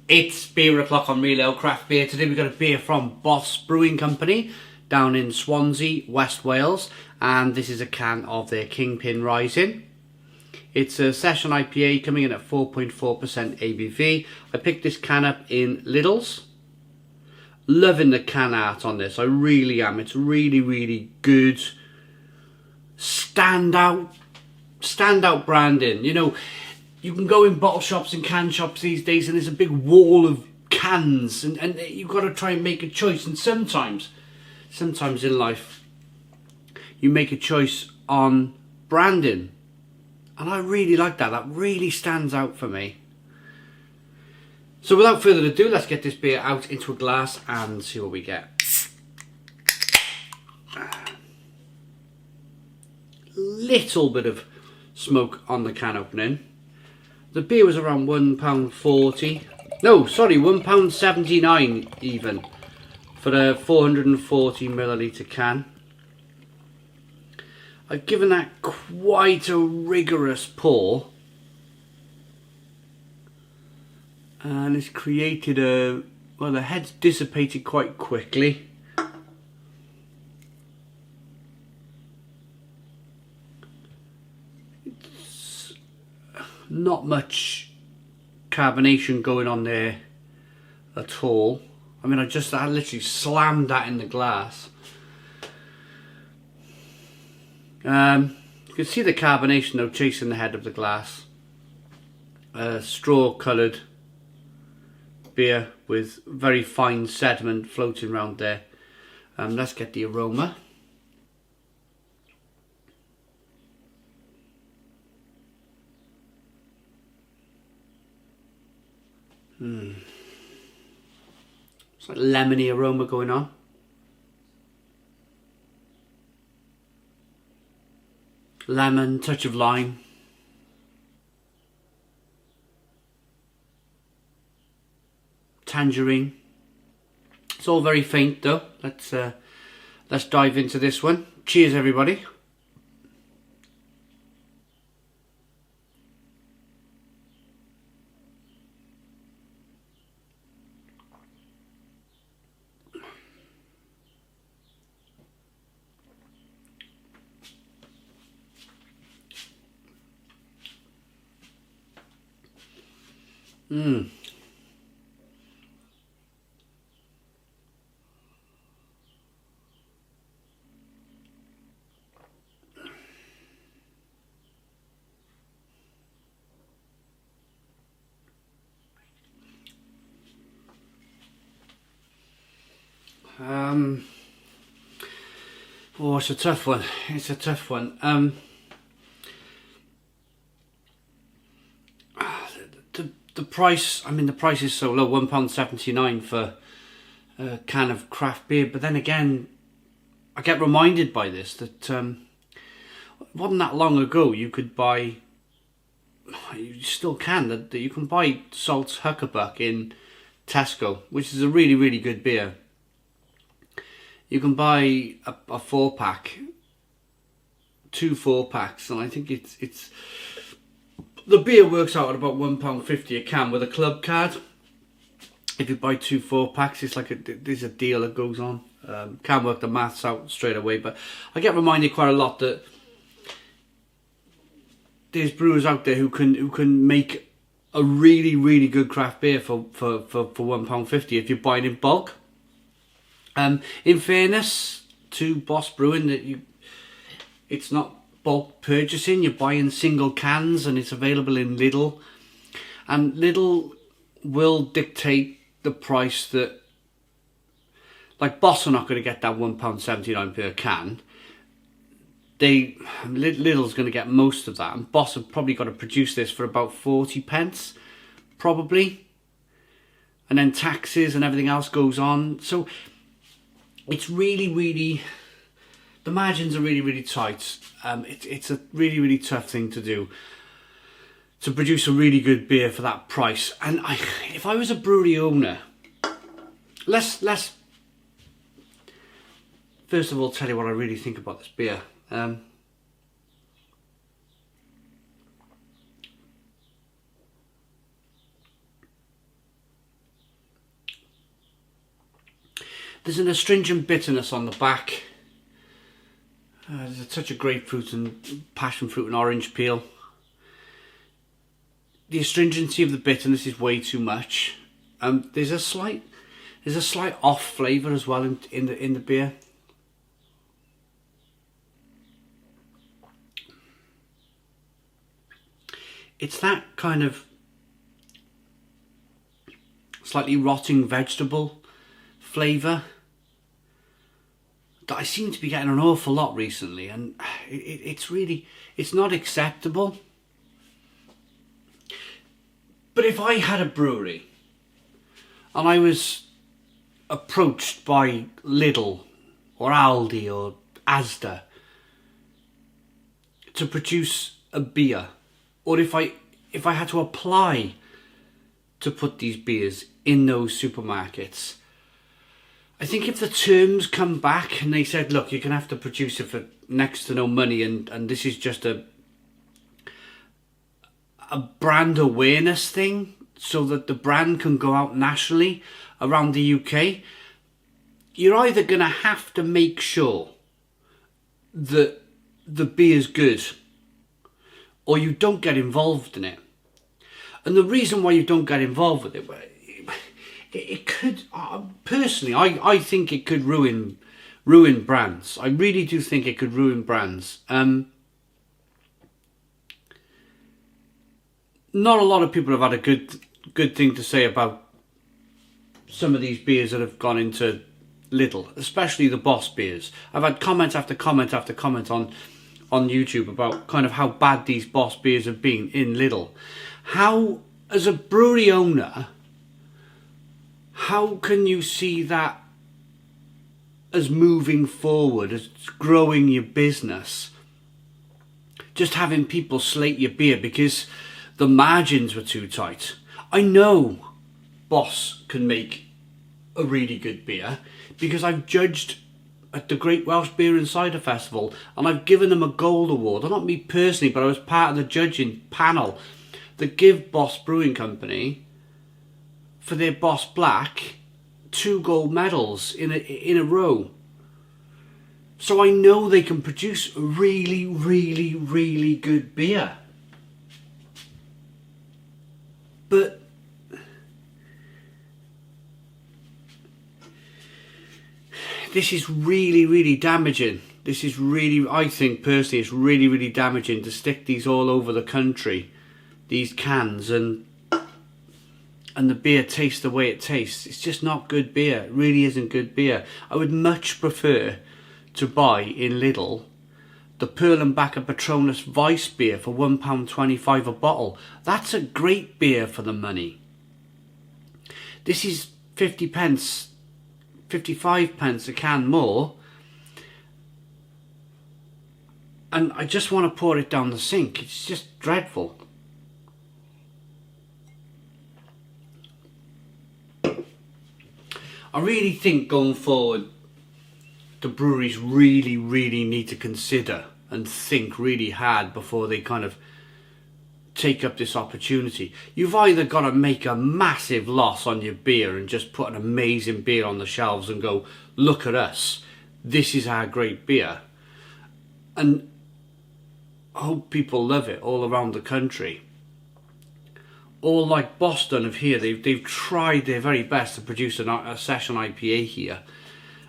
It's beer o'clock on Real Ale Craft Beer. Today we've got a beer from Boss Brewing Company down in Swansea, West Wales, and this is a can of their Kingpin Rising. It's a session IPA coming in at 4.4% ABV. I picked this can up in Lidl's. Loving the can art on this, I really am. It's really good. Standout branding. You know, you can go in bottle shops and can shops these days and there's a big wall of cans and you've got to try and make a choice, and sometimes in life you make a choice on branding, and I really like that. That really stands out for me. So without further ado, let's get this beer out into a glass and see what we get. Little bit of smoke on the can opening. The beer was around £1.40. No, sorry, £1.79 even for a 440ml can. I've given that quite a rigorous pour, and it's created a, well, the head's dissipated quite quickly. Not much carbonation going on there at all. I mean, I literally slammed that in the glass. You can see the carbonation though chasing the head of the glass. Straw coloured beer with very fine sediment floating around there. Let's get the aroma. It's like lemony aroma going on. Lemon, touch of lime. Tangerine. It's all very faint though. Let's dive into this one. Cheers everybody. Oh, it's a tough one. It's a tough one. The price, I mean, the price is so low, £1.79 for a can of craft beer. But then again, I get reminded by this that it wasn't that long ago you could buy, you still can, that you can buy Salt's Huckabuck in Tesco, which is a really good beer. You can buy a 4-pack, 2 4-packs, and I think it's the beer works out at about £1.50 a can with a club card. If you buy 2 4-packs, it's like there's a deal that goes on. Can't work the maths out straight away, but I get reminded quite a lot that there's brewers out there who can make a really good craft beer for £1.50 if you're buying in bulk. In fairness to Boss Brewing, that it's not bulk purchasing, you're buying single cans and it's available in Lidl, and Lidl will dictate the price that, like, Boss are not going to get that £1.79 per can. Lidl's going to get most of that, and Boss have probably got to produce this for about 40p probably, and then taxes and everything else goes on, so it's really, the margins are really tight. It's a really tough thing to do, to produce a really good beer for that price. And if I was a brewery owner, let's first of all tell you what I really think about this beer. There's an astringent bitterness on the back. There's a touch of grapefruit and passion fruit and orange peel. The astringency of the bitterness is way too much. There's a slight off flavour as well in the beer. It's that kind of slightly rotting vegetable flavour that I seem to be getting an awful lot recently, and it's not acceptable. But if I had a brewery and I was approached by Lidl or Aldi or Asda to produce a beer, or if I had to apply to put these beers in those supermarkets, I think if the terms come back and they said, look, you're going to have to produce it for next to no money, and this is just a brand awareness thing so that the brand can go out nationally around the UK, you're either going to have to make sure that the beer's good or you don't get involved in it. And the reason why you don't get involved with it could, personally, I think it could ruin brands. I really do think it could ruin brands. Not a lot of people have had a good thing to say about some of these beers that have gone into Lidl, especially the Boss beers. I've had comment after comment after comment on YouTube about kind of how bad these Boss beers have been in Lidl. How, as a brewery owner, how can you see that as moving forward, as growing your business? Just having people slate your beer because the margins were too tight. I know Boss can make a really good beer because I've judged at the Great Welsh Beer and Cider Festival and I've given them a gold award. Well, not me personally, but I was part of the judging panel that give Boss Brewing Company, for their Boss Black, 2 gold medals in a row. So I know they can produce really, really, really good beer. But this is really, really damaging. This is really, I think personally, it's really, really damaging to stick these all over the country, these cans, and the beer tastes the way it tastes. It's just not good beer. It really isn't good beer. I would much prefer to buy in Lidl the Pearl and Backer Patronus Weiss beer for £1.25 a bottle. That's a great beer for the money. This is 50 pence, 55 pence a can more. And I just want to pour it down the sink. It's just dreadful. I really think going forward, the breweries really, really need to consider and think really hard before they kind of take up this opportunity. You've either got to make a massive loss on your beer and just put an amazing beer on the shelves and go, look at us, this is our great beer, and hope people love it all around the country. Or like Boston of here, they've tried their very best to produce a session IPA here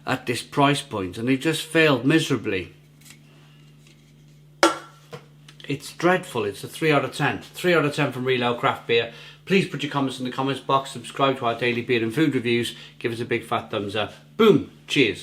at this price point, and they've just failed miserably. It's dreadful. It's a 3 out of 10. 3 out of 10 from Real Ale Craft Beer. Please put your comments in the comments box, subscribe to our daily beer and food reviews, give us a big fat thumbs up. Boom! Cheers.